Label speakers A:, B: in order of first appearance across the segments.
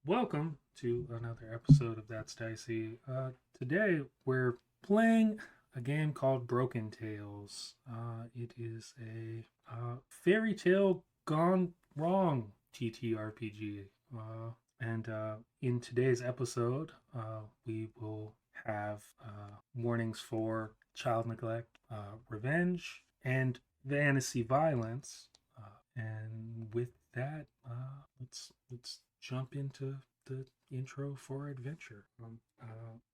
A: Welcome to another episode of That's Dicey. Today we're playing a game called Broken Tales. It is a fairy tale gone wrong TTRPG. And in today's episode, we will have warnings for child neglect, revenge, and fantasy violence. And with that, let's jump into the intro for adventure.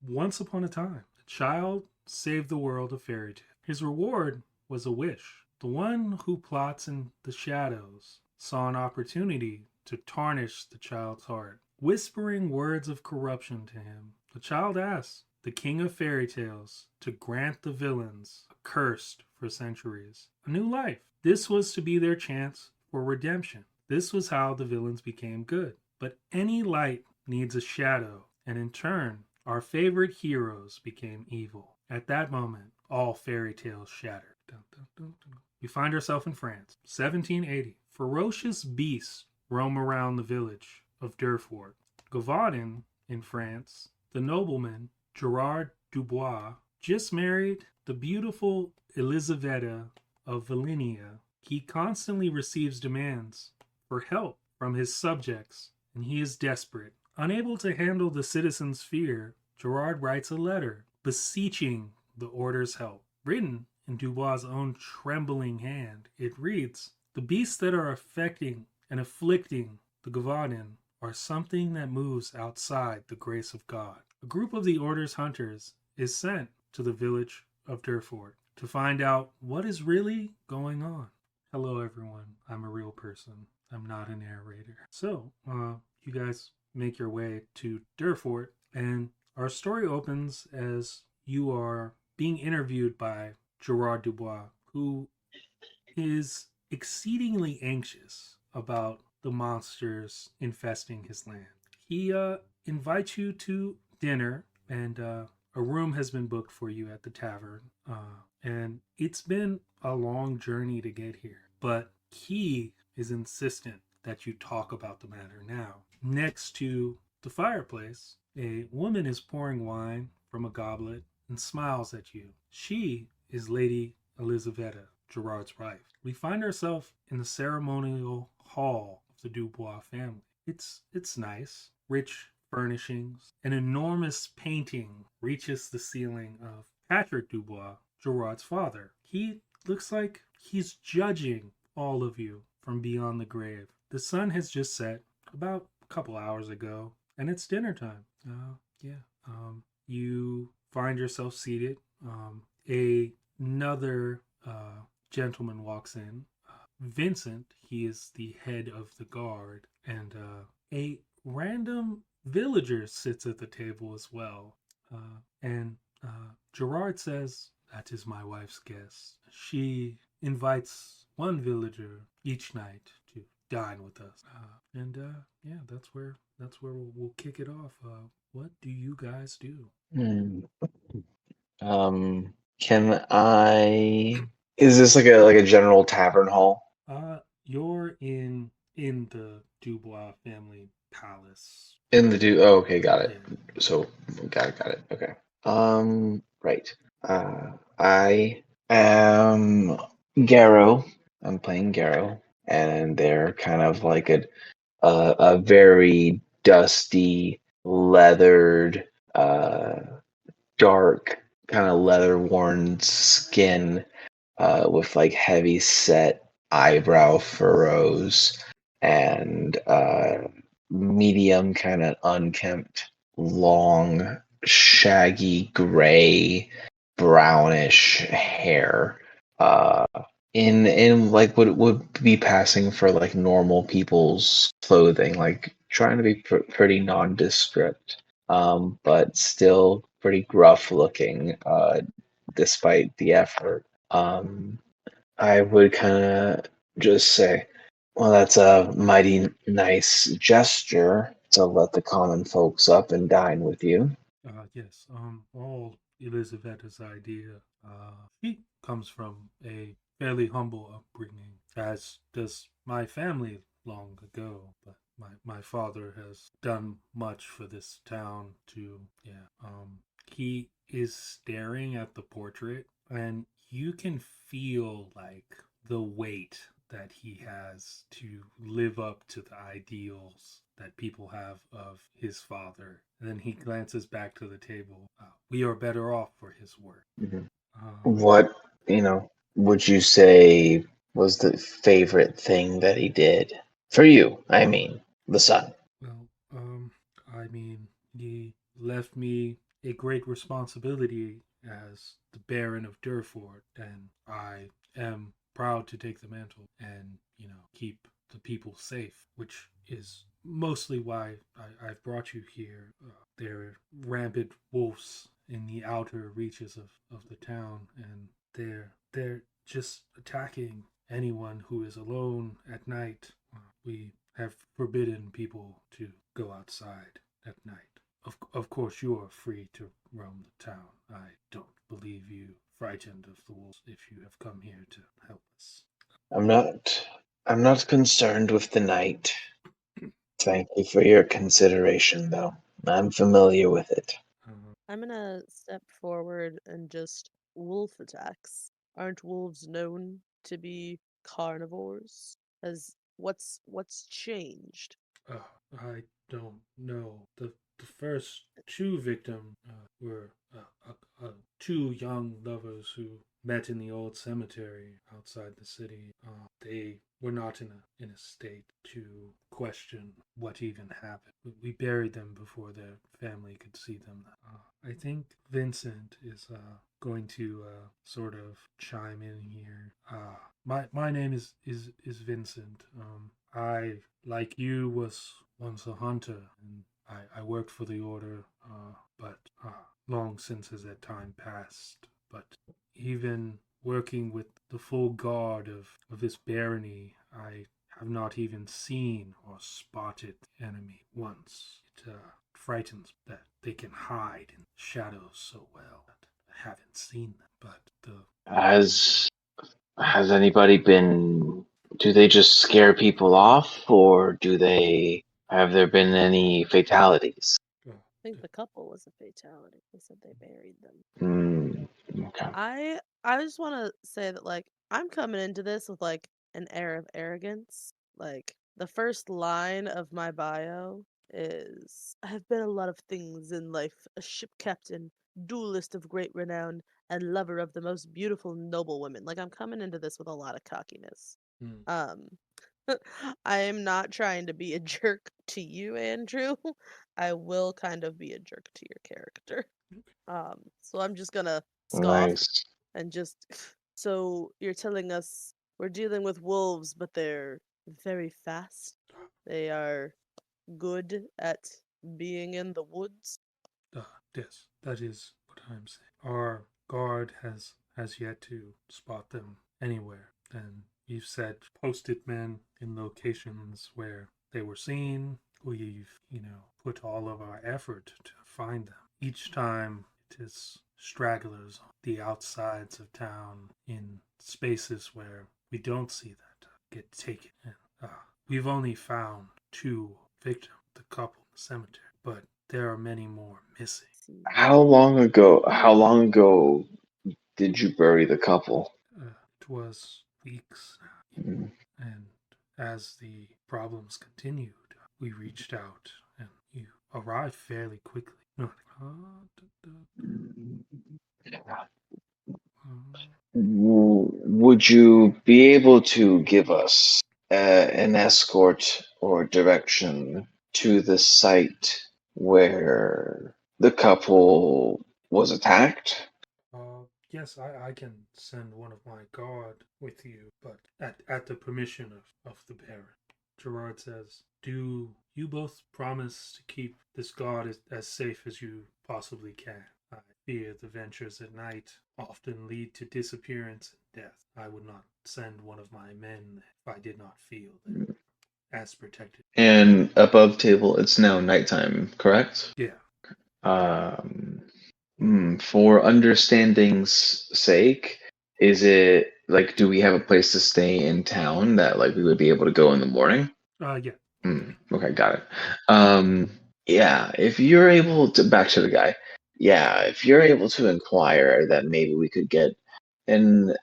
A: Once upon a time, a child saved the world of fairy tale. His reward was a wish. The one who plots in the shadows saw an opportunity to tarnish the child's heart, whispering words of corruption to him. The child asked the king of fairy tales to grant the villains, accursed for centuries, a new life. This was to be their chance for redemption. This was how the villains became good. But any light needs a shadow, and in turn, our favorite heroes became evil. At that moment, all fairy tales shattered. Dun, dun, dun, dun. We find ourselves in France, 1780. Ferocious beasts roam around the village of Durfort. Gavardin, in France, the nobleman Gerard Dubois, just married the beautiful Elisaveta of Volhynia. He constantly receives demands for help from his subjects, and he is desperate. Unable to handle the citizens' fear, Gerard writes a letter beseeching the order's help. Written in Dubois' own trembling hand, it reads, "The beasts that are affecting and afflicting the Gavardin are something that moves outside the grace of God." A group of the order's hunters is sent to the village of Durfort to find out what is really going on. Hello, everyone. I'm a real person. I'm not a narrator. So, you guys make your way to Durfort, and our story opens as you are being interviewed by Gerard Dubois, who is exceedingly anxious about the monsters infesting his land. He invites you to dinner, and a room has been booked for you at the tavern. And it's been a long journey to get here, but he is insistent that you talk about the matter now. Next to the fireplace, a woman is pouring wine from a goblet and smiles at you. She is Lady Elisaveta, Gerard's wife. We find ourselves in the ceremonial hall of the Dubois family. It's nice, rich furnishings. An enormous painting reaches the ceiling of Patrick Dubois, Gerard's father. He looks like he's judging all of you from beyond the grave. The sun has just set about a couple hours ago, and it's dinner time. Yeah. You find yourself seated. Another gentleman walks in. Vincent, he is the head of the guard, and a random villager sits at the table as well. And Gerard says, "That is my wife's guest. She invites one villager each night to dine with us." Yeah, that's where we'll kick it off. What do you guys do?
B: Hmm. Can I? Is this like a general tavern hall
A: You're in the Dubois family palace.
B: in the do? Oh, okay, got it.
A: Yeah.
B: So got it. Okay. Right. I am Garrow. I'm playing Garrow, and they're kind of like a very dusty, leathered, uh, dark, kind of leather worn skin with like heavy set eyebrow furrows and medium kind of unkempt, long, shaggy gray, brownish hair. Uh, in like what would be passing for like normal people's clothing, like trying to be pretty nondescript, but still pretty gruff looking, despite the effort. Um, I would kind of just say, well, that's a mighty nice gesture to let the common folks up and dine with you.
A: Yes. All Elizabeth's idea. She comes from a fairly humble upbringing, as does my family long ago. But my father has done much for this town to, yeah. He is staring at the portrait, and you can feel like the weight that he has to live up to the ideals that people have of his father. And then he glances back to the table. We are better off for his work.
B: Mhm.
A: Um,
B: What, would you say was the favorite thing that he did? For you, I mean, the son.
A: well, I mean, he left me a great responsibility as the Baron of Durford, and I am proud to take the mantle and, keep the people safe, which is mostly why I've brought you here. There are rampant wolves in the outer reaches of the town, and they're just attacking anyone who is alone at night. We have forbidden people to go outside at night. Of course, you are free to roam the town. I don't believe you frightened of the wolves if you have come here to help us.
B: I'm not I'm not concerned with the night. Thank you for your consideration, though. I'm familiar with it.
C: I'm gonna step forward and just wolf attacks. Aren't wolves known to be carnivores? As what's changed?
A: I don't know. The first two victims were two young lovers who met in the old cemetery outside the city. They were not in a state to question what even happened. We buried them before their family could see them. I think Vincent is going to sort of chime in here. My name is Vincent. I, like you, was once a hunter, and I worked for the order, but long since has that time passed. But even working with the full guard of this barony, I have not even seen or spotted the enemy once. It frightens me that they can hide in shadows so well that I haven't seen them. But the
B: Has anybody been? Do they just scare people off, or have there been any fatalities?
A: uh,
C: I think the couple was a fatality. They said they buried them.
B: Okay.
C: I just want to say that like I'm coming into this with like an air of arrogance. Like the first line of my bio is I have been a lot of things in life: a ship captain, duelist of great renown, and lover of the most beautiful noble women. Like I'm coming into this with a lot of cockiness.
A: mm,
C: Um I am not trying to be a jerk to you, Andrew. I will kind of be a jerk to your character. So I'm just gonna scoff
B: Nice.
C: and just so you're telling us we're dealing with wolves, but they're very fast. They are good at being in the woods.
A: yes, that is what I'm saying. Our guard has yet to spot them anywhere, and you've said posted men in locations where they were seen. We've put all of our effort to find them. Each time it is stragglers on the outsides of town in spaces where we don't see that get taken. And we've only found two victims, the couple in the cemetery, but there are many more missing.
C: See,
B: How long ago did you bury the couple?
A: It was weeks now,
B: Mm.
A: and as the problems continued, we reached out, and you arrived fairly quickly. No,
B: Would you be able to give us an escort or direction to the site where the couple was attacked?
A: yes, I can send one of my guard with you, but at the permission of the Baron. Gerard says, "Do you both promise to keep this guard as safe as you possibly can? I fear the ventures at night often lead to disappearance and death. I would not send one of my men if I did not feel that as protected."
B: And above table, it's now nighttime, correct?
A: Yeah.
B: Um, for understanding's sake, is it like, do we have a place to stay in town that like we would be able to go in the morning?
A: Yeah.
B: Okay, got it. Yeah, if you're able to back to the guy, yeah, if you're able to inquire that maybe we could get an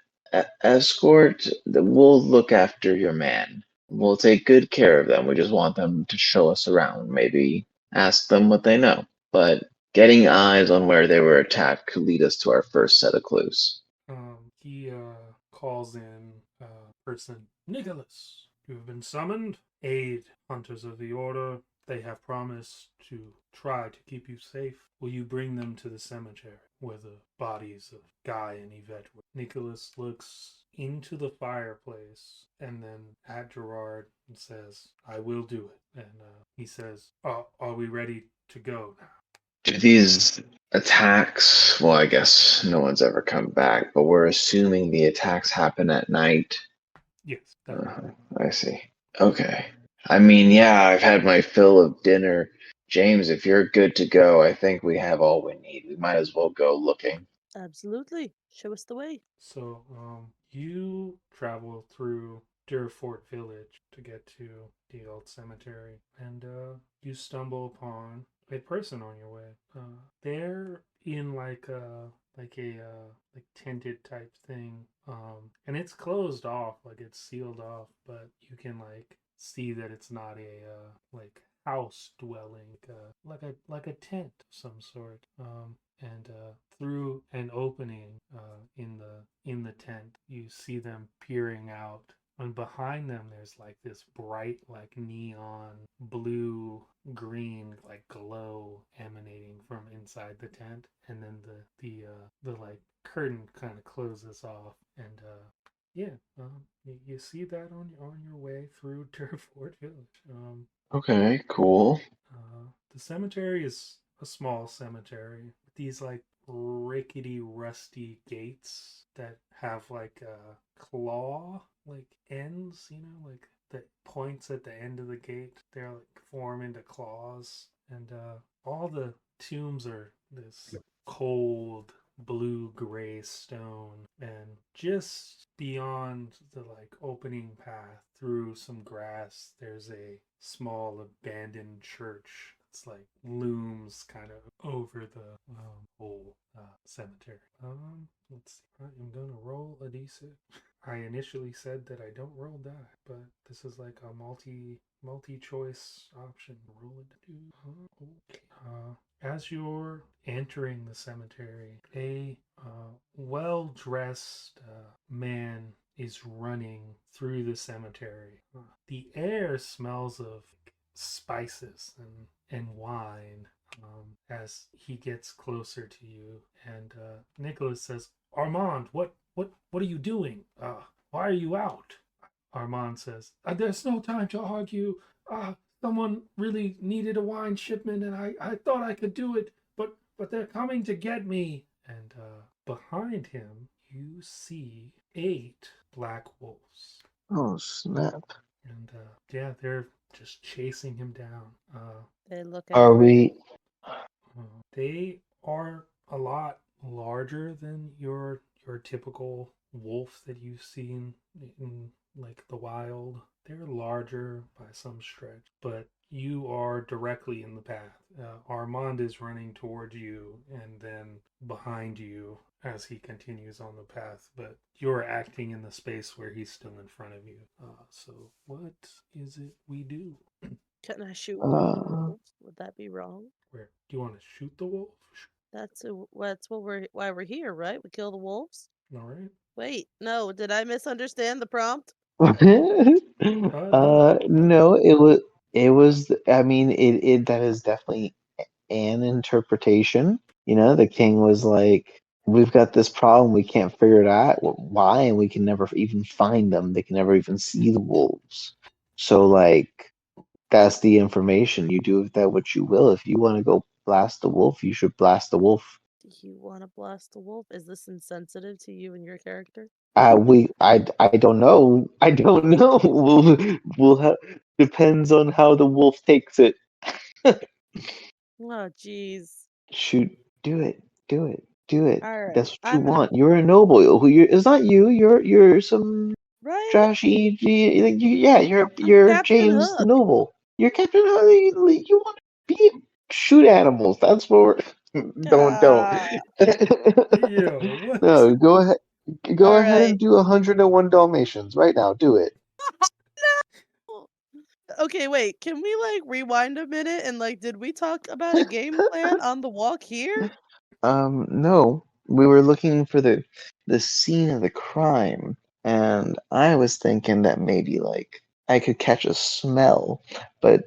B: escort, that we'll look after your man. We'll take good care of them. We just want them to show us around. Maybe ask them what they know. But getting eyes on where they were attacked could lead us to our first set of clues.
A: He calls in person Nicholas. You have been summoned. Aid hunters of the order. They have promised to try to keep you safe. Will you bring them to the cemetery where the bodies of Guy and Yvette were? Nicholas looks into the fireplace and then at Gerard and says, I will do it. And he says, are we ready to go now?
B: Do these attacks, well, I guess no one's ever come back, but we're assuming the attacks happen at night.
A: Yes.
B: I see. Okay. I mean, yeah, I've had my fill of dinner. James, if you're good to go, I think we have all we need. We might as well go looking.
C: Absolutely. Show us the way.
A: So, you travel through Durfort Village to get to the old cemetery, and you stumble upon a person on your way. They're in like tented type thing, and it's closed off, like it's sealed off, but you can like see that it's not a like house dwelling, like a tent of some sort. And through an opening in the tent, you see them peering out, and behind them there's like this bright, like neon blue green, like glow emanating from inside the tent, and then the like curtain kind of closes off, and yeah, you see that on your way through Durfort Village.
B: Okay, cool.
A: The cemetery is a small cemetery with these like rickety, rusty gates that have like claw like ends, like the points at the end of the gate. They're like form into claws, and all the tombs are this cold blue gray stone, and just beyond the like opening path through some grass there's a small abandoned church. It's like looms kind of over the whole cemetery. Let's see. I'm gonna roll a d6. I initially said that I don't roll die, but this is like a multi-choice option. Roll a do. Okay. As you're entering the cemetery, a well-dressed man is running through the cemetery. The air smells of spices and wine as he gets closer to you. And Nicholas says, Armand, what are you doing? Why are you out? Armand says, there's no time to argue. Someone really needed a wine shipment, and I thought I could do it, but they're coming to get me. And behind him, you see 8 black wolves.
B: Oh, snap.
A: And yeah, they're just chasing him down.
C: They look
B: Are
C: angry.
A: They are a lot larger than your typical wolf that you've seen in like the wild. They're larger by some stretch, but you are directly in the path. Armand is running towards you, and then behind you as he continues on the path, but you're acting in the space where he's still in front of you. So what is it we do?
C: Can I shoot one of the
B: Uh,
C: wolves? Would that be wrong?
A: Where do you want to shoot the wolf?
C: That's why we're here, right? We kill the wolves.
A: All right.
C: Wait, no, did I misunderstand the prompt?
A: No.
B: no, it was, I mean, it that is definitely an interpretation. The king was like, we've got this problem, we can't figure it out why, and we can never even find them. They can never even see the wolves. So like, that's the information. You do with that what you will. If you want to go blast the wolf, you should blast the wolf.
C: Do you want to blast the wolf? Is this insensitive to you and your character?
B: I don't know. I don't know. We'll have, depends on how the wolf takes it.
C: Oh, jeez.
B: Shoot, do it, do it, do it.
C: All right,
B: That's what you
C: I'm gonna.
B: want. You're a noble. It's not you. You're some
C: Right?
B: trashy. Yeah, you're
C: I'm Captain
B: James the
C: Hook.
B: Noble. You're Captain Honey. You want to be shoot animals. That's what we're. Don't.
C: Ah,
A: Yo, what?
B: No, go ahead.
C: all
B: Go ahead
C: right.
B: and do 101 Dalmatians right now. Do it.
C: No. Okay, wait. Can we like rewind a minute and like did we talk about a game plan on the walk here?
B: No. We were looking for the scene of the crime, and I was thinking that maybe like I could catch a smell, but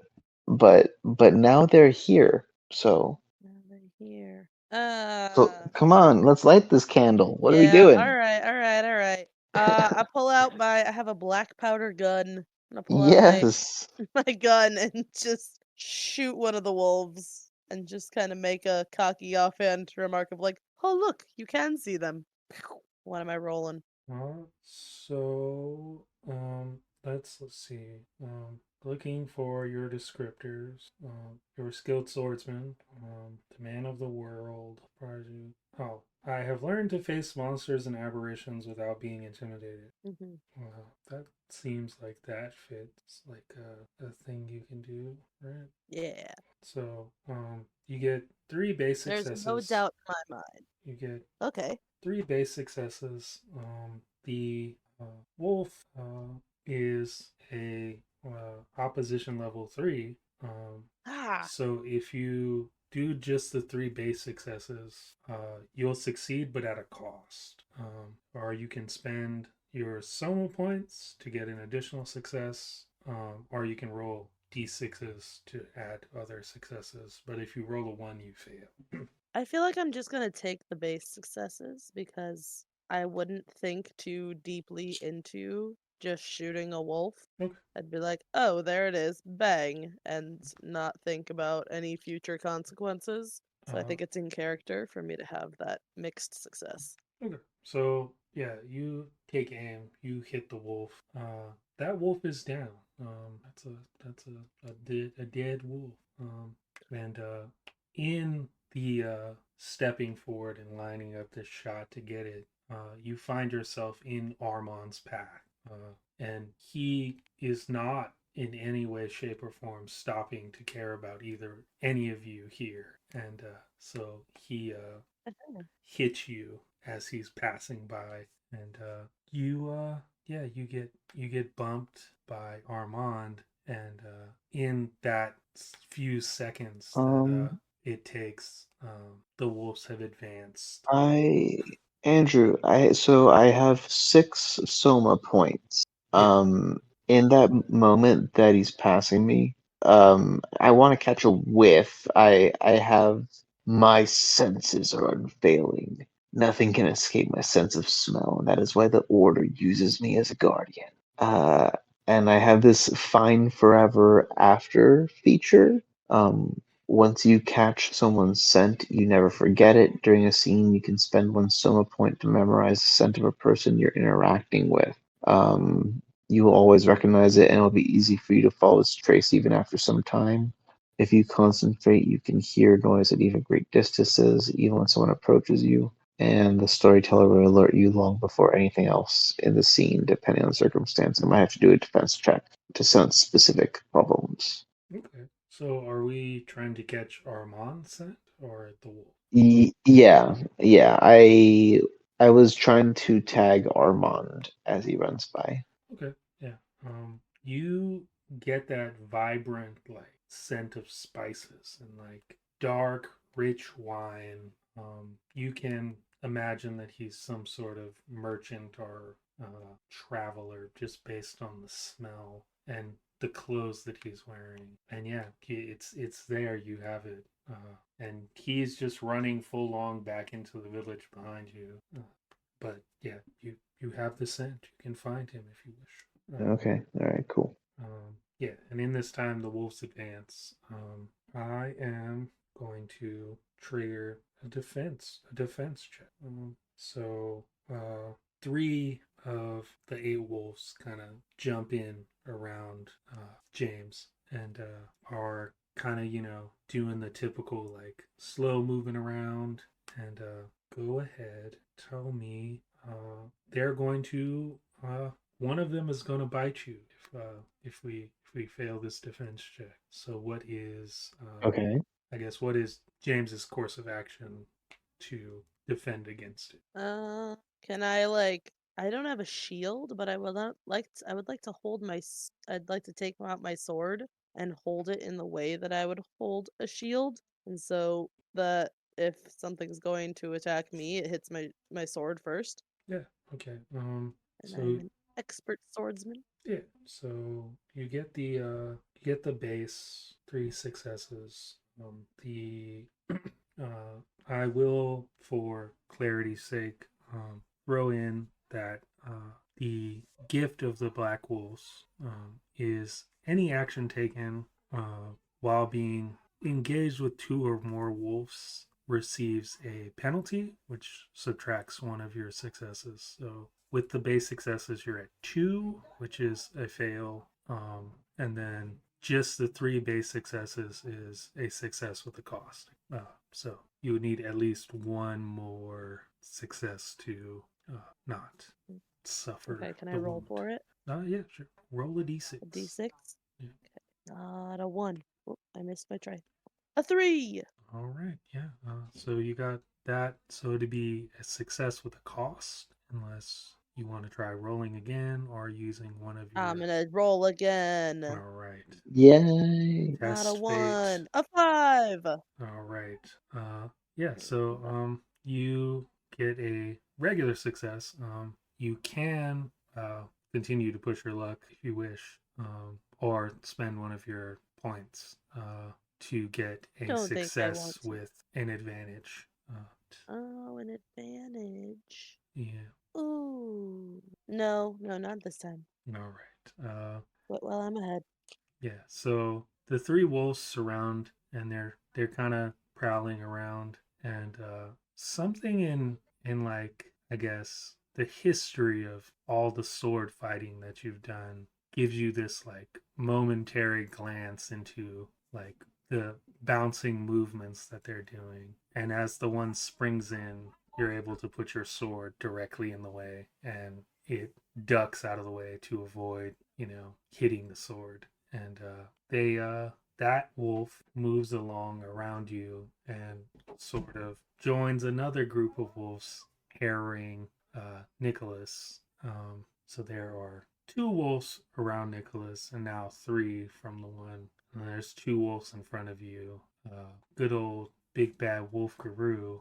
B: but now they're here.
C: Over here.
B: So come on, let's light this candle. What are we
C: Yeah,
B: doing?
C: all right. I pull out I have a black powder gun. I'm gonna pull out my
B: Yes.
C: my gun and just shoot one of the wolves and just kind of make a cocky offhand remark of like, "Oh, look, you can see them." What am I rolling?
A: So, let's see. Looking for your descriptors. Your skilled swordsman. The man of the world. Oh, I have learned to face monsters and aberrations without being intimidated.
C: Mhm.
A: That seems like that fits like a thing you can do, right?
C: Yeah,
A: So, you get three base
C: there's no
A: successes.
C: doubt in my mind.
A: You get
C: Okay.
A: three base successes. The wolf is a opposition level 3.
C: Ah,
A: So if you do just the three base successes, you'll succeed, but at a cost. Or you can spend your soma points to get an additional success, or you can roll d6s to add other successes. But if you roll a 1, you fail.
C: I feel like I'm just gonna take the base successes because I wouldn't think too deeply into just shooting a wolf.
A: Okay.
C: I'd be like, oh, there it is, bang, and not think about any future consequences. So I
A: Uh,
C: think it's in character for me to have that mixed success.
A: Okay. So yeah, you take aim, you hit the wolf. That wolf is down. That's a dead wolf. And in the stepping forward and lining up this shot to get it, you find yourself in Armand's path, and he is not in any way, shape, or form stopping to care about either any of you here. And so he hit you as he's passing by, and you get bumped by Armand, and in that few seconds that
B: Um,
A: it takes, the wolves have advanced.
B: I Andrew, I have 6 soma points.
A: Yeah.
B: In that moment that he's passing me, I want to catch a whiff. I have my senses are unfailing. Nothing can escape my sense of smell, and that is why the Order uses me as a guardian. Uh, and I have this find forever after feature. Once you catch someone's scent, you never forget it. During a scene, you can spend 1 soma point to memorize the scent of a person you're interacting with. You will always recognize it, and it'll be easy for you to follow its trace even after some time. If you concentrate, you can hear noise at even great distances, even when someone approaches you. And the storyteller will alert you long before anything else in the scene, depending on the circumstance. I might have to do a defense check to sense specific problems.
A: Okay. So are we trying to catch Armand scent or the wolf?
B: Yeah. I was trying to tag Armand as he runs by.
A: Okay. Yeah. You get that vibrant like scent of spices and like dark, rich wine. You can imagine that he's some sort of merchant or traveler just based on the smell and the clothes that he's wearing. And yeah, it's there. You have it. And he's just running full long back into the village behind you. But yeah, you have the scent. You can find him if you wish.
B: Okay, all right, cool.
A: Yeah, and in this time, the wolves advance. I am going to trigger a defense check. So three of the eight wolves kind of jump in around James and are kind of doing the typical like slow moving around and go ahead, tell me. They're going to one of them is going to bite you if if we fail this defense check. So what is
B: Okay.
A: I guess what is James's course of action to defend against it?
C: Can I like? I don't have a shield, but I would not like. I would like to hold my. I'd like to take out my sword and hold it in the way that I would hold a shield, and so that if something's going to attack me, it hits my sword first.
A: Yeah. Okay.
C: And
A: So
C: I'm an expert swordsman.
A: yeah. So you get the base 3 successes. The I will, for clarity's sake, throw in that the gift of the Black Wolves is any action taken while being engaged with 2 or more wolves receives a penalty, which subtracts one of your successes. So with the base successes, you're at 2, which is a fail, and then just the 3 base successes is a success with a cost. So you would need at least 1 more success to not suffer.
C: Okay, can I
A: the
C: roll
A: wound.
C: for it?
A: Yeah, sure. Roll a d6.
C: A d6.
A: Yeah.
C: Okay. Not a 1. Oh, I missed my try. A 3.
A: All right. Yeah. So you got that. So to be a success with a cost, unless you want to try rolling again or using one of your.
C: I'm gonna roll again.
A: All right.
B: Yay.
C: Not a
A: Test fate.
C: 1. A 5.
A: All right. Yeah. So you get a regular success. You can continue to push your luck if you wish, or spend one of your points to get a
C: Don't think I want
A: success
C: to.
A: with an advantage.
C: Oh, an advantage.
A: Yeah.
C: Ooh. No, not this time.
A: All right.
C: But well, I'm ahead.
A: Yeah. So the 3 wolves surround, and they're kind of prowling around, and something in like I guess the history of all the sword fighting that you've done gives you this like momentary glance into like the bouncing movements that they're doing, and as the one springs in, you're able to put your sword directly in the way, and it ducks out of the way to avoid hitting the sword. And they that wolf moves along around you and sort of joins another group of wolves harrying Nicholas. So there are 2 wolves around Nicholas, and now 3 from the one. And there's 2 wolves in front of you. Good old big bad wolf Guru.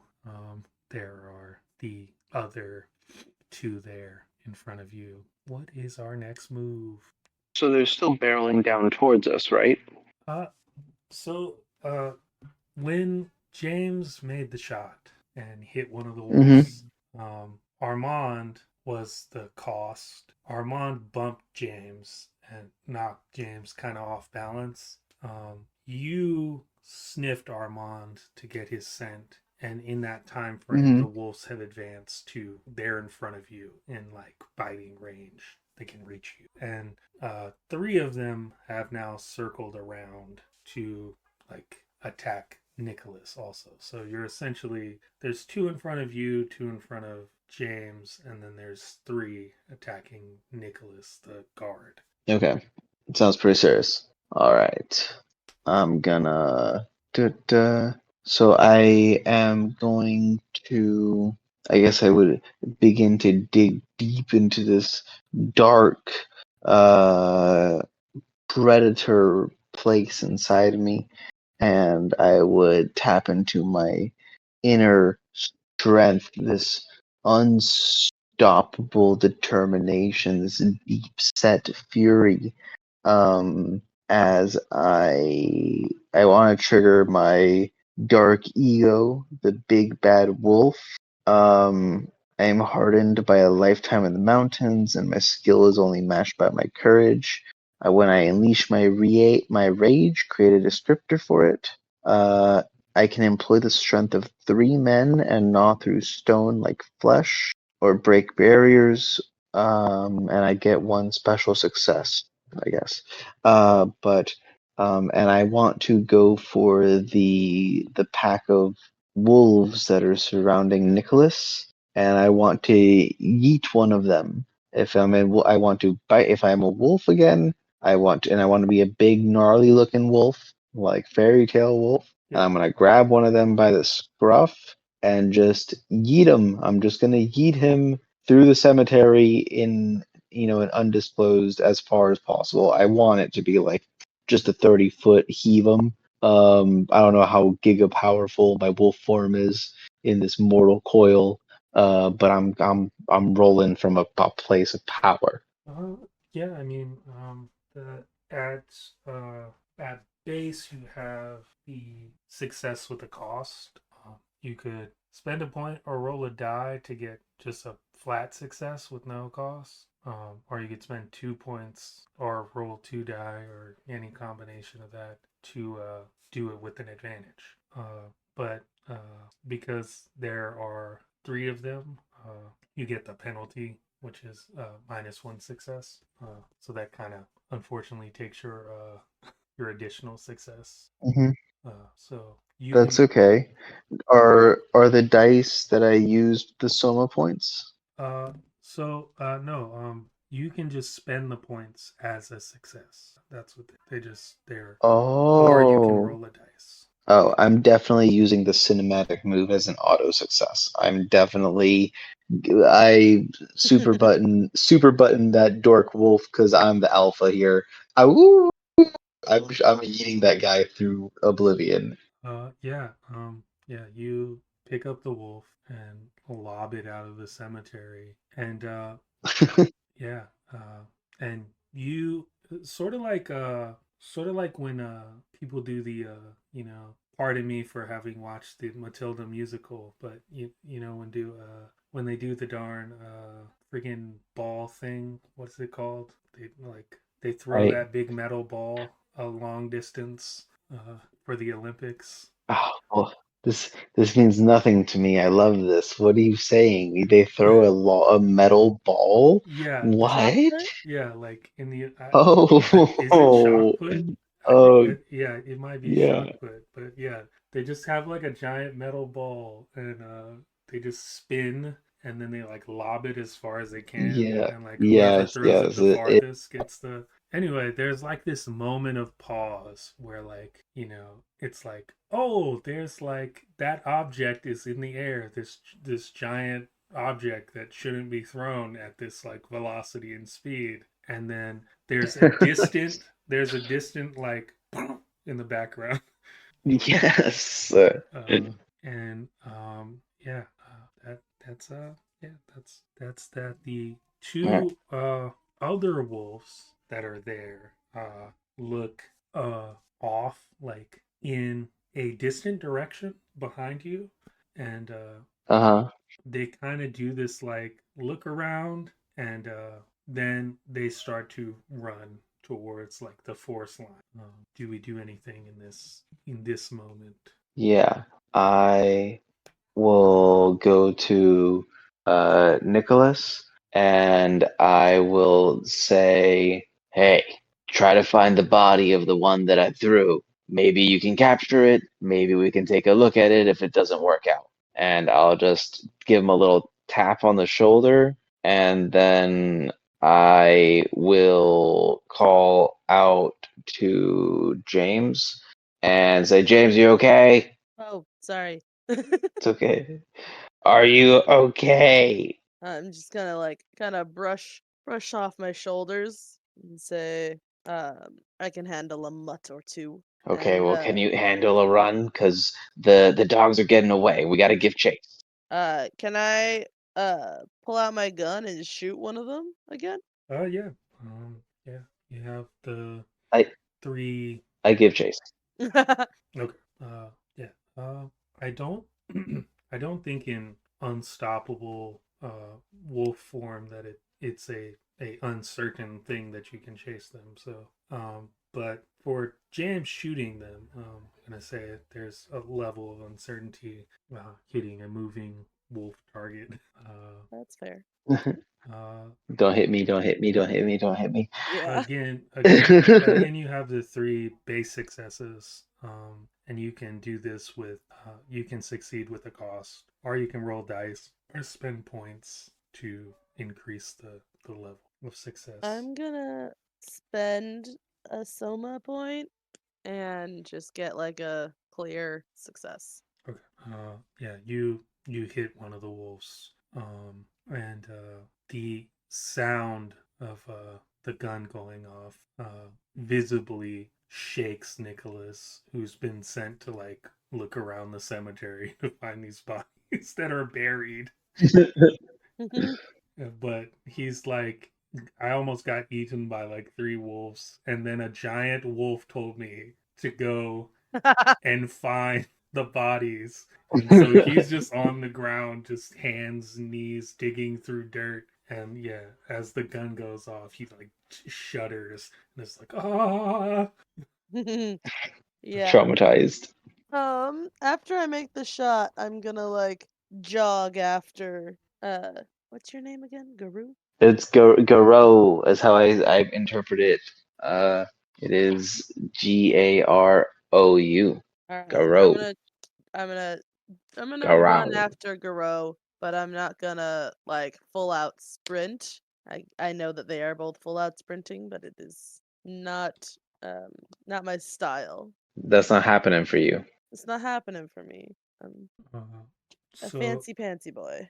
A: There are the other 2 there in front of you. What is our next move?
D: So they're still barreling down towards us, right?
A: So when James made the shot and hit one of the
B: Mhm.
A: wolves, Armand was the cost. Armand bumped James and knocked James kind of off balance. You sniffed Armand to get his scent, and in that time frame, the wolves have advanced to they're in front of you in like biting range. They can reach you, and 3 of them have now circled around to like attack Nicholas also. So you're essentially there's 2 in front of you, 2 in front of James, and then there's 3 attacking Nicholas, the guard.
B: Okay. It sounds pretty serious. All right. I'm gonna. So I am going to. I guess I would begin to dig deep into this dark predator place inside me, and I would tap into my inner strength, this unstoppable determination, this deep set fury. As I want to trigger my dark ego, the big bad wolf. I am hardened by a lifetime in the mountains, and my skill is only matched by my courage. When I unleash my rage, create a descriptor for it. I can employ the strength of 3 men and gnaw through stone like flesh, or break barriers, and I get 1 special success, I guess. And I want to go for the pack of wolves that are surrounding Nicholas, and I want to yeet one of them. If I want to bite. If I'm a wolf again, I want to be a big gnarly looking wolf, like fairy tale wolf. And
A: Yeah.
B: I'm gonna grab one of them by the scruff and just yeet him. I'm just gonna yeet him through the cemetery in an undisclosed as far as possible. I want it to be like just a 30-foot heave 'em. I don't know how giga powerful my wolf form is in this mortal coil, but I'm rolling from a place of power.
A: Uh, yeah, I mean, the at at base you have the success with the cost. You could spend a point or roll a die to get just a flat success with no cost. Or you could spend 2 points or roll 2 die or any combination of that to do it with an advantage. But because there are three of them, you get the penalty, which is -1 success. So that kind of unfortunately takes your additional success.
B: Hmm.
A: So you
B: That's
A: can
B: okay. Are the dice that I used the soma points?
A: no you can just spend the points as a success. That's what they're or you can
B: Oh.
A: roll a dice.
B: Oh, I'm definitely using the cinematic move as an auto success. I super button that dork wolf because I'm the alpha here. I woo, I'm eating that guy through oblivion.
A: Yeah, you pick up the wolf and lob it out of the cemetery. And yeah, and you sort of like when people do the pardon me for having watched the Matilda musical, but when they do the darn friggin' ball thing, what's it called? They throw
B: Right.
A: that big metal ball a long distance for the Olympics.
B: Oh, well, this means nothing to me. I love this. What are you saying? They throw a metal ball?
A: Yeah,
C: Shot
B: What?
C: put?
A: yeah, like in the is it shot
B: Oh,
A: put? I think
B: oh,
A: yeah, it might be
B: yeah,
A: shot put, but yeah, they just have like a giant metal ball and they just spin and then they like lob it as far as they can
B: yeah,
A: and like whoever
B: yes,
A: throws it
B: yes.
A: the farthest gets the anyway, there's like this moment of pause where like, it's like, oh, there's like that object is in the air, this giant object that shouldn't be thrown at this like velocity and speed, and then there's a distant like in the background.
B: Yes.
A: uh and yeah, that's yeah, that's that. The two other wolves that are there look off, like in a distant direction behind you, and
B: Uh-huh.
A: they kind of do this like look around, and then they start to run towards like the force line. Do we do anything in this moment?
B: Yeah. I will go to Nicholas and I will say, "Hey, try to find the body of the one that I threw. Maybe you can capture it. Maybe we can take a look at it if it doesn't work out." And I'll just give him a little tap on the shoulder, and then I will call out to James and say, "James, you okay?"
C: Oh, sorry.
B: It's okay. Are you okay?
C: I'm just gonna like kind of brush off my shoulders and say, I can handle a mutt or two.
B: Okay,
C: And
B: well, can you handle a run? Because the dogs are getting away. We got to give chase.
C: can I pull out my gun and shoot one of them again?
A: Yeah. Yeah, you have the
B: I
A: three.
B: I give chase.
A: Okay. Yeah. I don't. I don't think in unstoppable wolf form that it's a uncertain thing that you can chase them. So, but for Jam shooting them, I'm gonna say there's a level of uncertainty hitting a moving wolf target.
C: That's fair.
A: Uh,
B: Don't hit me, don't hit me, don't hit me, don't hit me.
C: Yeah.
A: again, you have the three base successes, and you can do this with, you can succeed with a cost, or you can roll dice or spend points to increase the level of success.
C: I'm gonna spend a Soma point and just get like a clear success.
A: Okay. Yeah, you hit one of the wolves. And the sound of the gun going off visibly shakes Nicholas, who's been sent to like look around the cemetery to find these bodies that are buried. But he's like, I almost got eaten by like 3 wolves, and then a giant wolf told me to go and find the bodies. And so he's just on the ground, just hands, knees, digging through dirt. And yeah, as the gun goes off, he like shudders and it's like, ah.
C: Yeah.
B: Traumatized.
C: After I make the shot, I'm gonna like jog after what's your name again? Guru?
B: It's Garou is how I interpret it. It is Garou.
C: Alright.
B: Garou.
C: I'm gonna run
B: Garou.
C: after Garo, but I'm not gonna like full out sprint. I know that they are both full out sprinting, but it is not my style.
B: That's not happening for you.
C: It's not happening for me. I'm a
A: So
C: fancy pantsy boy.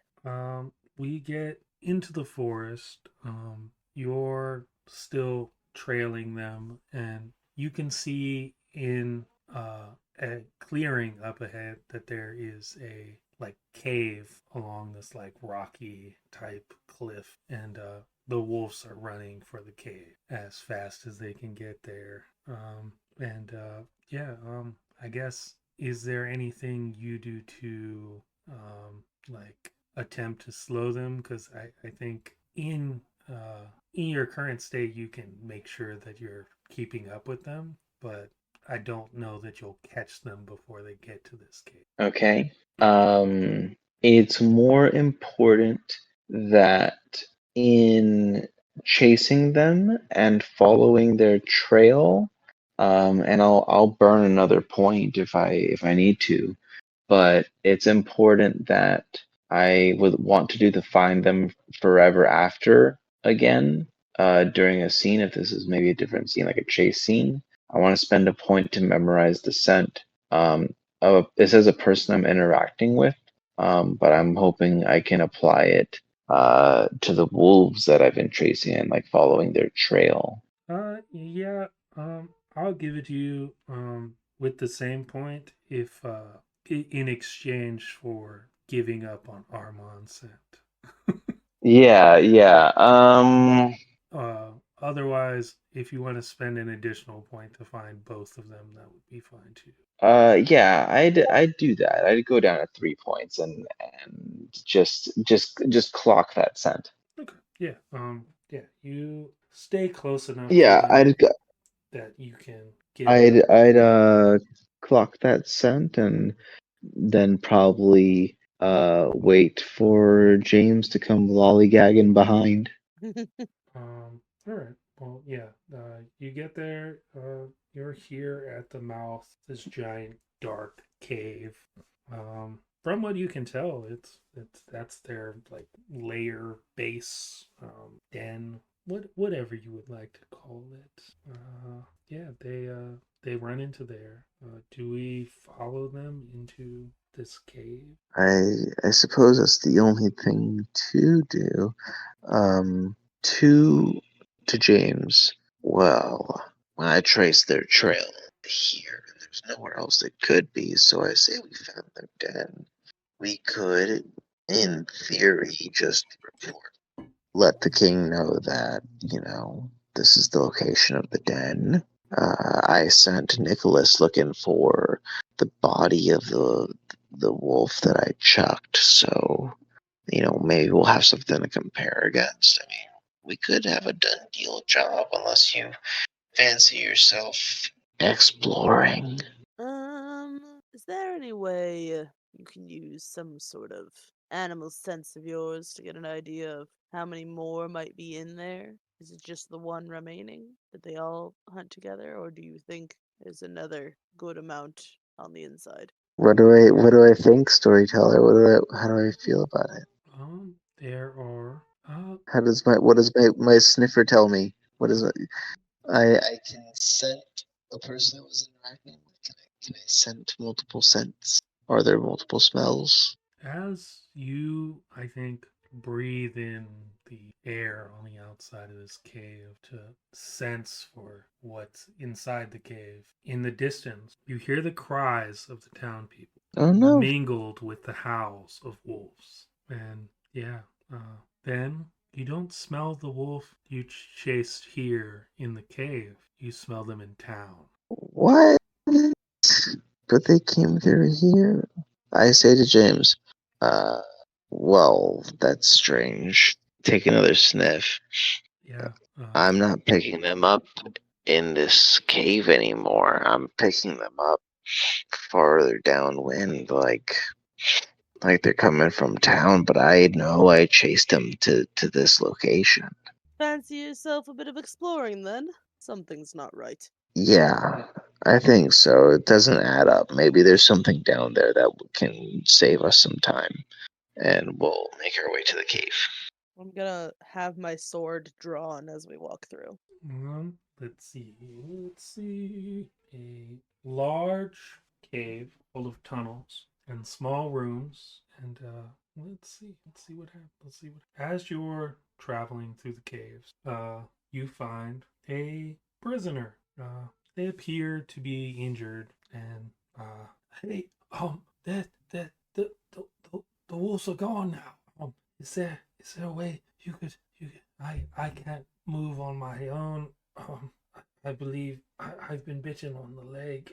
A: we get into the forest. You're still trailing them, and you can see in a clearing up ahead that there is a like cave along this like rocky type cliff, and the wolves are running for the cave as fast as they can get there. And I guess, is there anything you do to like attempt to slow them? Because I think in your current state you can make sure that you're keeping up with them, but I don't know that you'll catch them before they get to this cave.
B: Okay. It's more important that in chasing them and following their trail, and I'll burn another point if I need to, but it's important that I would want to do the find them forever after again during a scene. If this is maybe a different scene, like a chase scene, I want to spend a point to memorize the scent. This is a person I'm interacting with, but I'm hoping I can apply it to the wolves that I've been chasing and like following their trail.
A: Yeah, I'll give it to you with the same point if in exchange for giving up on Armand's scent.
B: Yeah.
A: Otherwise, if you want to spend an additional point to find both of them, that would be fine too.
B: Yeah, I'd do that. I'd go down to 3 points and just clock that scent.
A: Okay. Yeah. Yeah. You stay close enough to
B: Yeah,
A: them that you can get.
B: I'd clock that scent and then probably wait for James to come lollygagging behind.
A: All right. Well, yeah. You get there. You're here at the mouth of this giant dark cave. From what you can tell, that's their like lair base, den, whatever you would like to call it. Yeah, they run into there. Do we follow them into this cave?
B: I suppose that's the only thing to do. To James. Well, when I traced their trail here, there's nowhere else they could be, so I say we found their den. We could, in theory, just report. Let the king know that, this is the location of the den. I sent Nicholas looking for the body of the wolf that I chucked, so, maybe we'll have something to compare against. I mean, we could have a done deal job unless you fancy yourself exploring.
C: Is there any way you can use some sort of animal sense of yours to get an idea of how many more might be in there? Is it just the one remaining? Did they all hunt together, or do you think there's another good amount on the inside?
B: What do I think, storyteller? How do I feel about it?
A: There are.
B: What does my sniffer tell me? What is it? I can scent a person that was interacting. Can I scent multiple scents? Are there multiple smells?
A: As you, I think, breathe in the air on the outside of this cave to sense for what's inside the cave, in the distance, you hear the cries of the town people
B: Oh no.
A: mingled with the howls of wolves. And yeah, then you don't smell the wolf you chased here in the cave. You smell them in town.
B: What? But they came through here. I say to James, uh, well, that's strange. Take another sniff.
A: Yeah.
B: I'm not picking them up in this cave anymore. I'm picking them up farther downwind, like they're coming from town, but I know I chased them to this location.
C: Fancy yourself a bit of exploring then? Something's not right.
B: Yeah, I think so. It doesn't add up. Maybe there's something down there that can save us some time, and we'll make our way to the cave.
C: I'm gonna have my sword drawn as we walk through.
A: Let's see. Let's see. A large cave full of tunnels and small rooms. And let's see. Let's see what happens. Let's see what. As you're traveling through the caves, you find a prisoner. They appear to be injured, and hey, the wolves are gone now. Is there a way you could I can't move on my own. I believe I've been bitten on the leg.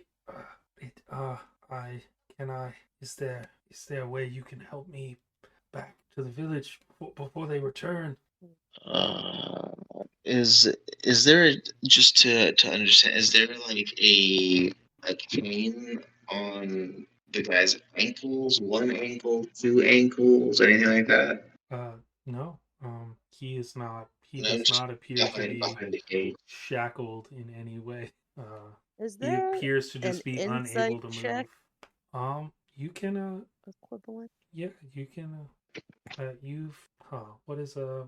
A: Is there a way you can help me back to the village before they return?
B: Uh, is there just to understand? Is there like a cane on the guy's ankles? One ankle, two ankles, anything like that?
A: No. He is not. He
B: No,
A: does
B: just
A: not appear to be
B: behind the cage.
A: shackled in any way.
C: Is
A: He
C: there
A: appears to
C: an
A: just be
C: insight
A: unable to
C: check
A: move. You can
C: equivalent?
A: yeah, you can you've what is a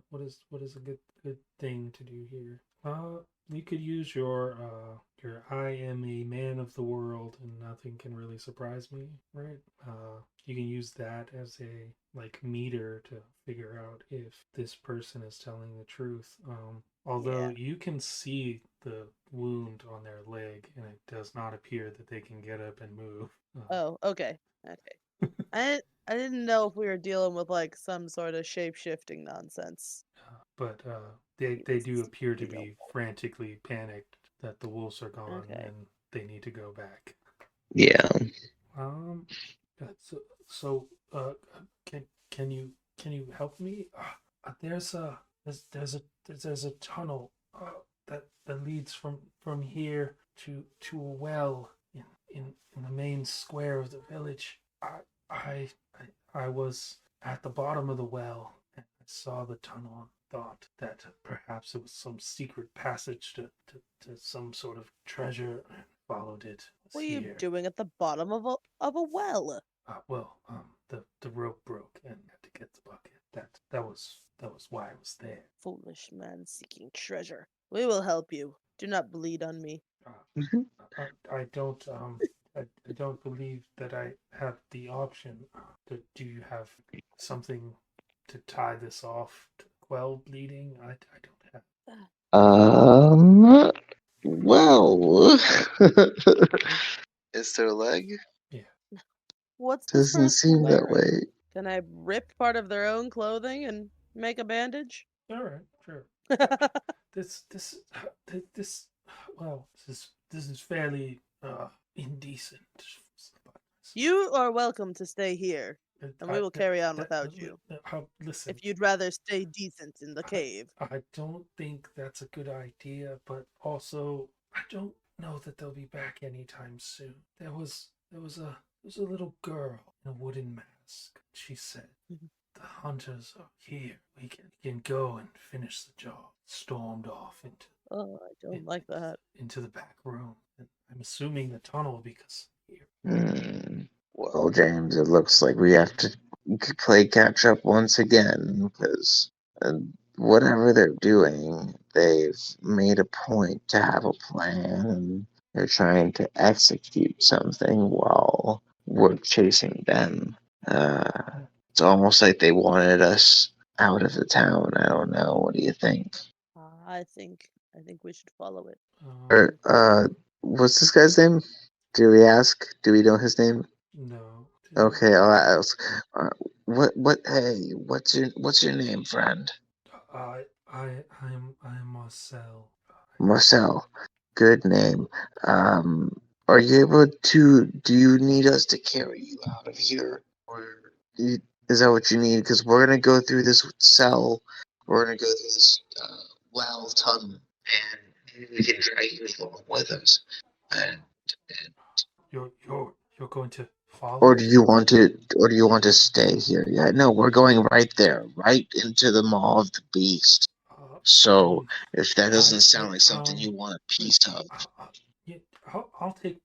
A: good thing to do here? You could use your I am a man of the world and nothing can really surprise me, right? You can use that as a like meter to figure out if this person is telling the truth. Although
C: Yeah.
A: you can see the wound on their leg and it does not appear that they can get up and move.
C: Oh, okay. Okay. I didn't know if we were dealing with like some sort of shape shifting nonsense.
A: But they do
C: Yes,
A: appear to
C: we
A: be
C: don't.
A: frantically panicked that the wolves are gone
C: Okay.
A: and they need to go back.
B: Yeah.
A: Um, so so can can you help me? There's a tunnel that leads from here to a well in the main square of the village. I I was at the bottom of the well and I saw the tunnel and thought that perhaps it was some secret passage to some sort of treasure and followed it. It's
C: What are you
A: here.
C: doing at the bottom of a well?
A: The rope broke and I had to get the bucket. That was why I was there.
C: Foolish man seeking treasure. We will help you. Do not bleed on me.
B: Mhm.
A: I don't I don't believe that I have the option. Do you have something to tie this off to quell bleeding? I don't have.
B: Well, is their leg?
A: Yeah.
C: What's this
B: Doesn't
C: person
B: seem that
C: wearing?
B: way.
C: Can I rip part of their own clothing and make a bandage?
A: All right. Sure. This this well this is fairly indecent.
C: You are welcome to stay here, and we will carry on
A: that-
C: without you.
A: Listen,
C: If you'd rather stay decent in the
A: I-
C: cave.
A: I don't think that's a good idea, but also I don't know that they'll be back anytime soon. There was a little girl in a wooden mask. She said,
C: Mhm.
A: "The hunters are here. We can go and finish the job." Stormed off
C: Oh, I don't like that.
A: into the back room. And I'm assuming the tunnel because here.
B: Well, James, it looks like we have to play catch up once again because whatever they're doing, they've made a point to have a plan, and they're trying to execute something while we're chasing them. It's almost like they wanted us out of the town. I don't know. What do you think?
C: I think we should follow it.
B: Or, what's this guy's name? Do we ask? Do we know his name?
A: No.
B: Okay, I'll ask. Uh, hey, what's your name, friend?
A: I'm Marcel.
B: Marcel. Good name. Um, are you able to? Do you need us to carry you out of here, or is that what you need? Because we're gonna go through this cell. We're gonna go through this well tunnel, and we can drag you along with us. And,
A: You're going to follow
B: or
A: us?
B: do you want to stay here? Yeah, no, we're going right there, right into the Maw of the Beast. So if that doesn't sound like something you want a piece of.
A: Yeah, I'll take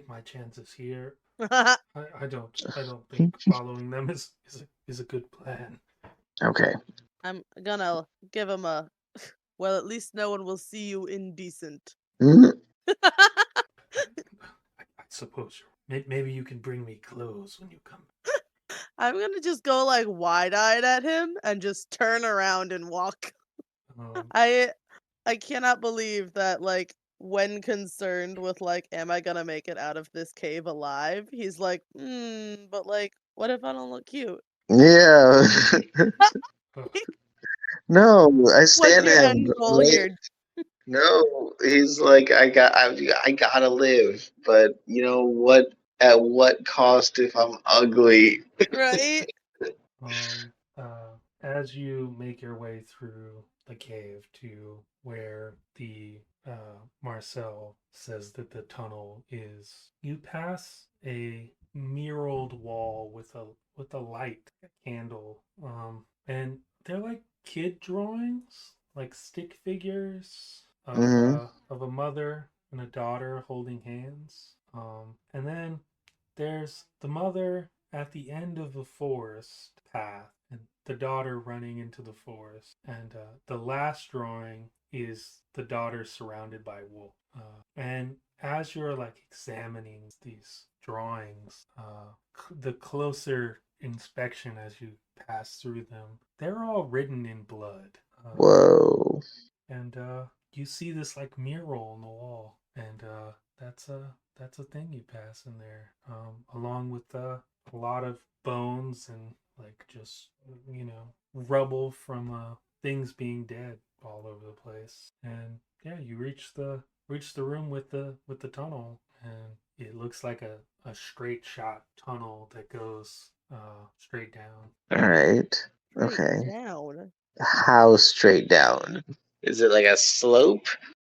A: my chances here.
C: I'm
A: I don't think following them is a good plan.
B: Okay.
C: gonna give him a. Well, at least no one will see you indecent.
B: Mm,
A: I suppose maybe you can bring me clothes when you come.
C: I'm gonna just go like wide-eyed at him and just turn around and walk.
A: Um,
C: I cannot believe that like when concerned with like am I gonna make it out of this cave alive, he's like, but like what if I don't look cute?
B: yeah. No, I
C: What's
B: stand
C: your
B: him.
C: end goal
B: Right?
C: here?
B: No, he's like, I gotta live, but you know what? At what cost if I'm ugly?
C: Right?
A: um, as you make your way through the cave to where the Marcel says that the tunnel is, you pass a mirrored wall with a light, a candle, and they're like kid drawings, like stick figures
B: Mm-hmm.
A: of a mother and a daughter holding hands. And then there's the mother at the end of the forest path and the daughter running into the forest. And the last drawing is the daughter surrounded by wolf. And as you're like examining these drawings, the closer inspection as you pass through them, they're all written in blood.
B: Whoa.
A: And you see this like mural on the wall, and that's a thing you pass in there, along with a lot of bones and like just rubble from things being dead all over the place. And yeah, you reach the room with the tunnel, and it looks like a straight shot tunnel that goes straight down.
B: All right.
C: Straight
B: Okay.
C: down.
B: How straight down? Is it like a slope,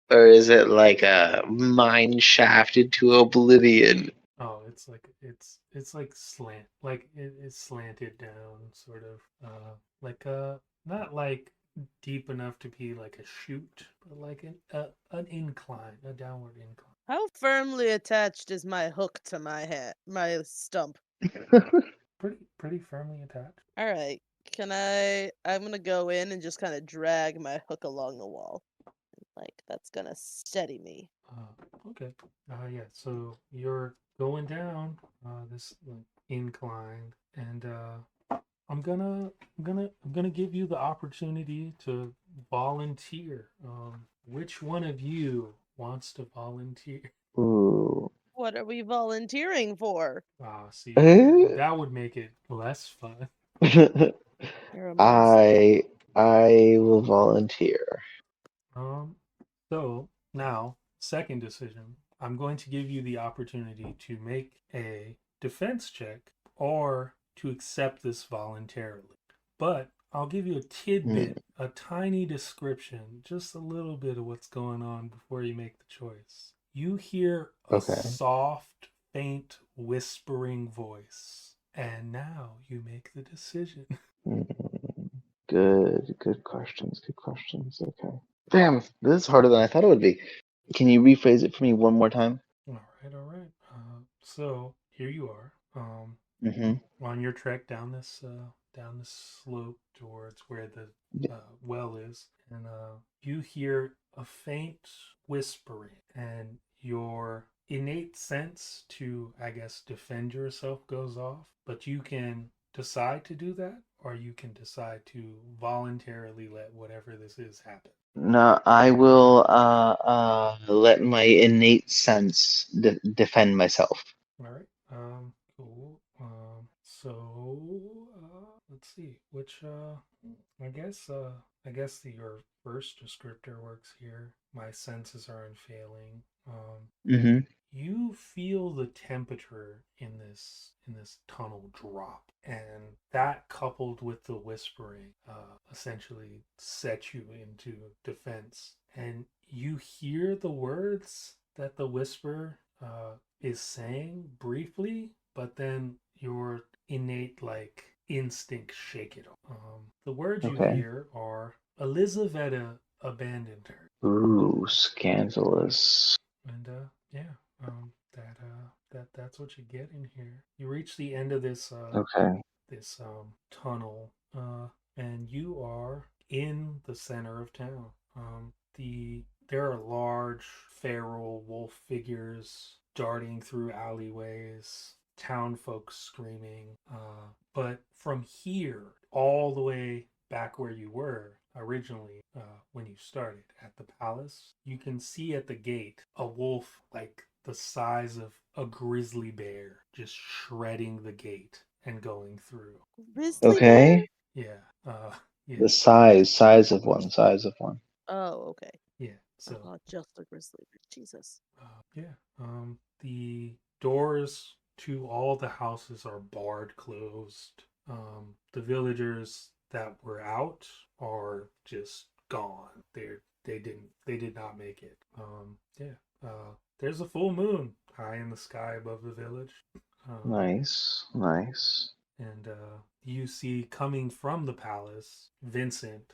B: or is it like a mine shafted to oblivion?
A: Oh, it's like it's slanted down, sort of, like not like deep enough to be like a chute, but like an incline, a downward incline.
C: How firmly attached is my hook to my stump?
A: Pretty firmly attached.
C: All right. I'm gonna go in and just kind of drag my hook along the wall. Like that's gonna steady me.
A: Okay. Yeah. So you're going down this like, incline, and I'm gonna give you the opportunity to volunteer. Which one of you wants to volunteer?
B: Ooh.
C: What are we volunteering for?
A: See,
B: Eh?
A: that would make it less fun.
C: You're a monster.
B: I will volunteer.
A: So now, second decision. I'm going to give you the opportunity to make a defense check or to accept this voluntarily. But I'll give you a tidbit, a tiny description, just a little bit of what's going on before you make the choice. You hear a
B: Okay.
A: soft, faint, whispering voice. And now you make the decision.
B: Good questions. Good questions. Okay. Damn, this is harder than I thought it would be. Can you rephrase it for me one more time?
A: All right. So here you are,
B: Mm-hmm.
A: on your trek down this down the slope towards where the well is, and you hear a faint whispering, and your innate sense to, I guess, defend yourself goes off, but you can decide to do that, or you can decide to voluntarily let whatever this is happen.
B: No, I will let my innate sense defend myself.
A: All right. Cool. Let's see. I guess your first descriptor works here. My senses are unfailing.
B: Mm-hmm.
A: You feel the temperature in this tunnel drop, and that coupled with the whispering essentially sets you into defense, and you hear the words that the whisper is saying briefly, but then your innate like instinct shake it off. The words you
B: Okay.
A: hear are Elizaveta abandoned her.
B: Ooh, scandalous.
A: And yeah, that's what you get in here. You reach the end of
B: Okay.
A: this tunnel, and you are in the center of town. There are large feral wolf figures darting through alleyways, town folks screaming. But from here, all the way back where you were originally, when you started at the palace, you can see at the gate a wolf like the size of a grizzly bear just shredding the gate and going through.
C: Grizzly bear?
B: Okay.
A: Yeah. Yeah.
B: The size of one.
C: Oh, okay.
A: Yeah. So
C: Just a grizzly bear. Jesus.
A: yeah. The doors to all the houses are barred closed. The villagers that were out are just gone. They did not make it. Yeah. There's a full moon high in the sky above the village.
B: Nice.
A: And you see coming from the palace Vincent,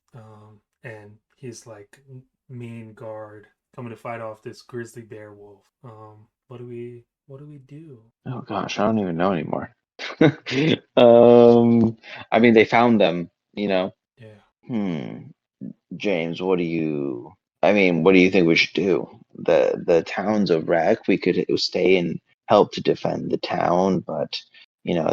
A: and his like main guard coming to fight off this grizzly bear wolf. What do we do?
B: Oh gosh, I don't even know anymore. I mean, they found them, you know.
A: Yeah.
B: James, what do you think we should do? The town's a wreck. We could stay and help to defend the town, but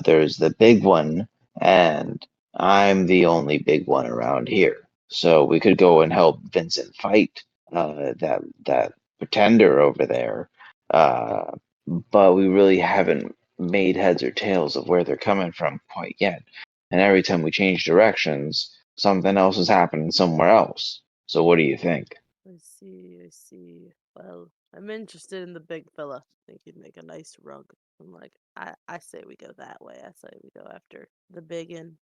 B: there's the big one, and I'm the only big one around here. So we could go and help Vincent fight that pretender over there. Uh, but we really haven't made heads or tails of where they're coming from quite yet. And every time we change directions, something else is happening somewhere else. So what do you think?
C: I see. Well, I'm interested in the big fella. I think he'd make a nice rug. I'm like, I say we go that way. I say we go after the biggin.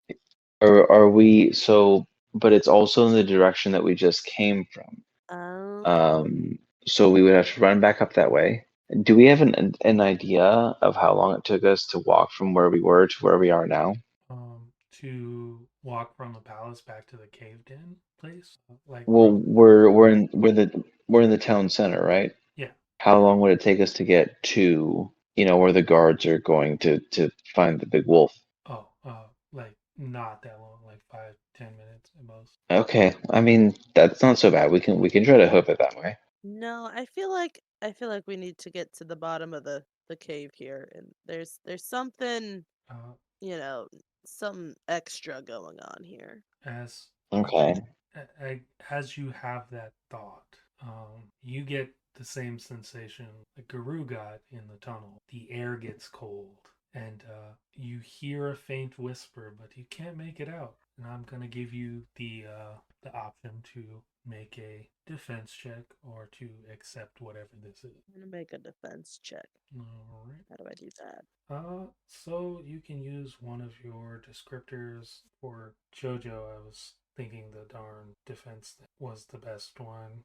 B: Or are we so? But it's also in the direction that we just came from.
C: Okay.
B: So we would have to run back up that way. Do we have an idea of how long it took us to walk from where we were to where we are now?
A: To walk from the palace back to the caved in place, like
B: Well, we're in the town center, right?
A: yeah.
B: How long would it take us to get to where the guards are going to find the big wolf?
A: Oh, like not that long, like 5-10 minutes at most.
B: Okay, I mean that's not so bad. We can try to hoof it that way.
C: No, I feel like we need to get to the bottom of the cave here, and there's something,
A: Uh,
C: you know, something extra going on here.
A: as
B: Okay.
A: as you have that thought, you get the same sensation that Guru got in the tunnel. The air gets cold, and you hear a faint whisper, but you can't make it out. And I'm gonna give you the option to make a defense check or to accept whatever this is.
C: I'm gonna make a defense check.
A: All right.
C: How do I do that?
A: So you can use one of your descriptors. For Jojo, I was thinking the darn defense was the best one.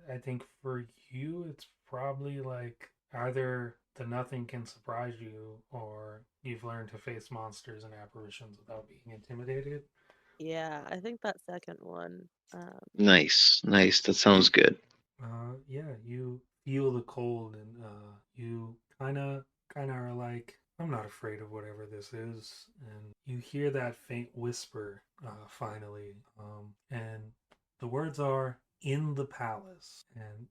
A: I think for you, it's probably like either the nothing can surprise you, or you've learned to face monsters and apparitions without being intimidated.
C: Yeah, I think that second one.
B: Nice. That sounds good.
A: Yeah, you feel the cold, and you kind of are like, I'm not afraid of whatever this is. And you hear that faint whisper finally. And the words are in the palace. And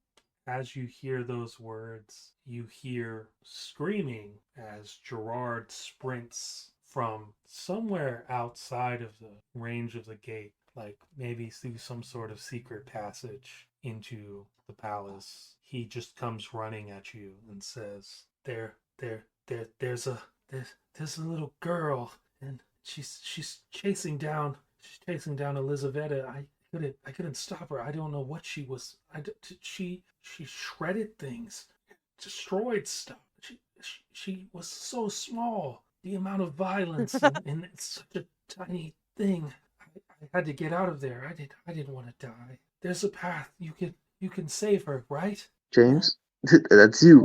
A: as you hear those words, you hear screaming as Gerard sprints from somewhere outside of the range of the gate, like maybe through some sort of secret passage into the palace. He just comes running at you and says, there's a little girl, and she's chasing down Elizaveta. I couldn't stop her. I don't know what she was. She shredded things, destroyed stuff. She was so small. The amount of violence and it's such a tiny thing. I had to get out of there. I didn't want to die. There's a path. You can save her, right?
B: James, that's you.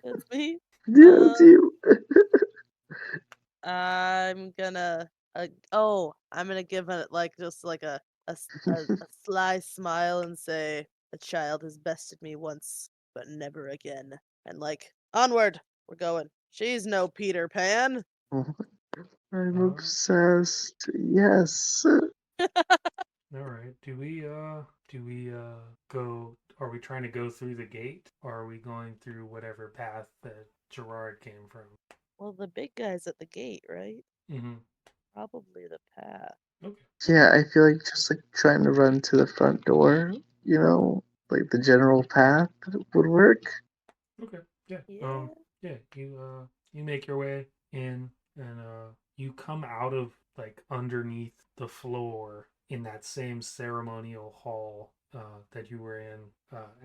C: That's me.
B: Yeah, that's you.
C: I'm gonna I'm gonna give it like just like a sly smile and say, "A child has bested me once, but never again." And like, onward, we're going. She's no Peter Pan.
B: I'm
A: Uh,
B: obsessed. Yes.
A: all right. Do we go? Are we trying to go through the gate, or are we going through whatever path that Gerard came from?
C: Well, the big guy's at the gate, right?
A: Mm-hmm.
C: Probably the path.
A: Okay.
B: Yeah, I feel like just like trying to run to the front door, like the general path would work.
A: Okay. Yeah.
C: Yeah.
A: Yeah. You make your way in, and you come out of like underneath the floor in that same ceremonial hall that you were in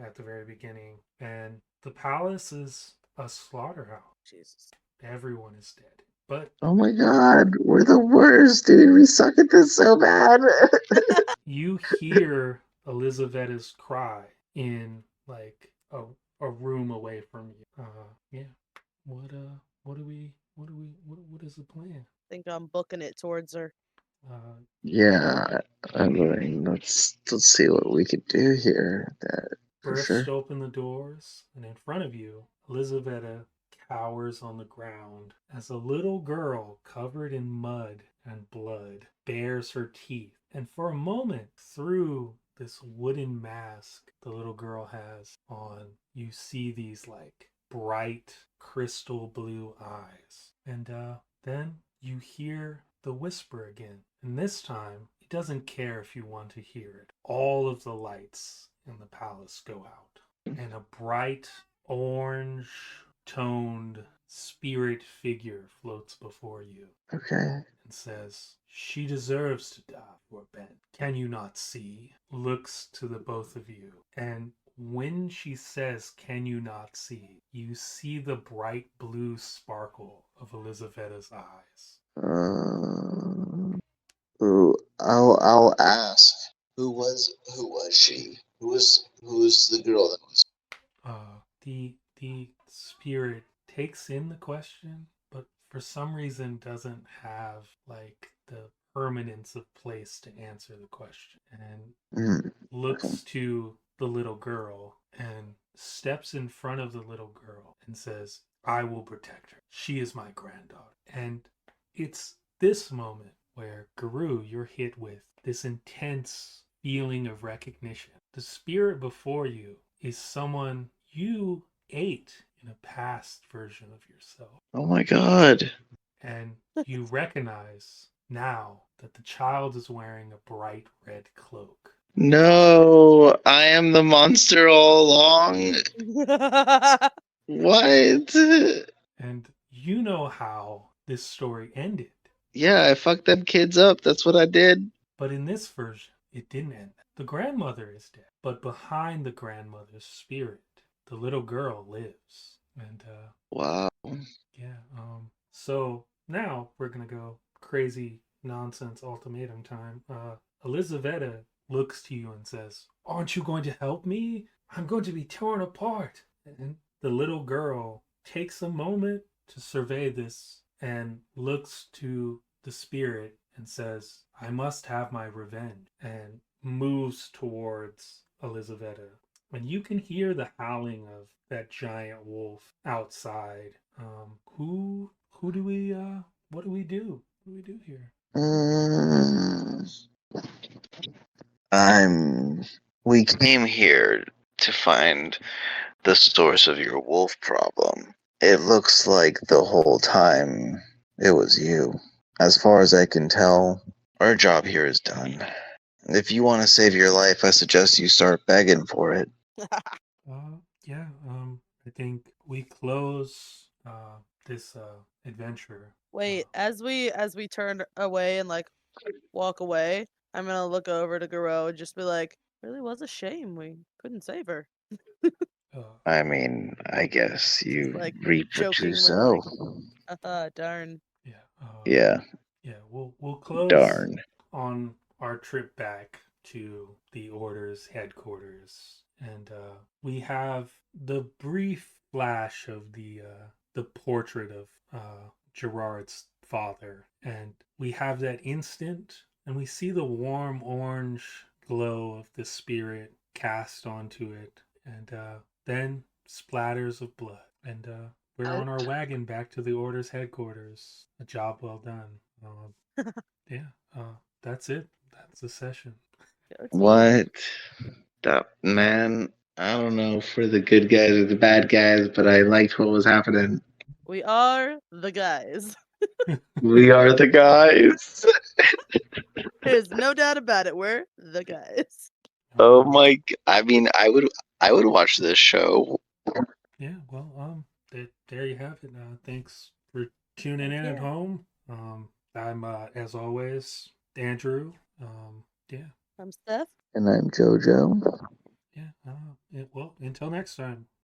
A: at the very beginning, and the palace is a slaughterhouse.
C: Jesus.
A: Everyone is dead, but
B: Oh my god, we're the worst, dude. We suck at this so bad.
A: you hear Elizaveta's cry in like a room away from you. Yeah. What is the plan?
C: Think I'm booking it towards her.
B: Yeah, I mean, let's see what we could do here. That for
A: Burst
B: sure.
A: open the doors, and in front of you, Elizaveta cowers on the ground as a little girl covered in mud and blood bares her teeth. And for a moment, through this wooden mask the little girl has on, you see these like bright crystal blue eyes. And then you hear the whisper again. And this time, it doesn't care if you want to hear it. All of the lights in the palace go out, and a bright orange toned spirit figure floats before you
B: Okay.
A: and says, "She deserves to die for Ben. Can you not see?" Looks to the both of you, and when she says, "Can you not see?" you see the bright blue sparkle of Elizaveta's eyes.
B: Ooh, I'll ask. Who was she? Who's the girl that was?
A: The spirit takes in the question, but for some reason doesn't have like the permanence of place to answer the question, and
B: Okay.
A: looks to the little girl and steps in front of the little girl and says, "I will protect her. She is my granddaughter." And it's this moment where Guru, you're hit with this intense feeling of recognition. The spirit before you is someone you ate in a past version of yourself.
B: Oh my god.
A: And you recognize now that the child is wearing a bright red cloak.
B: No, I am the monster all along. What?
A: And you know how this story ended.
B: Yeah, I fucked them kids up. That's what I did.
A: But in this version, it didn't end. The grandmother is dead. But behind the grandmother's spirit, the little girl lives. And
B: Wow.
A: yeah, so now we're gonna go crazy nonsense ultimatum time. Elizaveta looks to you and says, "Aren't you going to help me? I'm going to be torn apart." And the little girl takes a moment to survey this and looks to the spirit and says, "I must have my revenge," and moves towards Elizaveta. when you can hear the howling of that giant wolf outside, who do we what do we do? What do we do here?
B: Mm, I'm. We came here to find the source of your wolf problem. It looks like the whole time it was you. As far as I can tell, our job here is done. If you want to save your life, I suggest you start begging for it.
A: Yeah, I think we close this adventure.
C: Wait, as we turn away and like walk away, I'm gonna look over to Garou and just be like, really was a shame we couldn't save her.
A: Uh,
B: I mean, I guess you
C: Like
B: reap what you
C: jokingly
B: sow.
C: like, darn.
A: yeah,
B: Yeah,
A: we'll close
B: darn.
A: on our trip back to the Order's headquarters, and we have the brief flash of the portrait of Gerard's father, and we have that instant, and we see the warm orange glow of the spirit cast onto it, and then splatters of blood, and we're on our wagon back to the Order's headquarters. A job well done. Yeah, that's it. That's the session.
C: Go team.
B: What? Man, I don't know for the good guys or the bad guys, but I liked what was happening.
C: We are the guys.
B: We are the guys.
C: There's no doubt about it. We're the guys.
B: Oh my! I mean, I would watch this show.
A: Yeah, well, there you have it. Thanks for tuning in at
C: Yeah.
A: home. I'm as always Andrew. Yeah,
C: I'm Steph.
B: And I'm JoJo.
A: yeah. Well, until next time.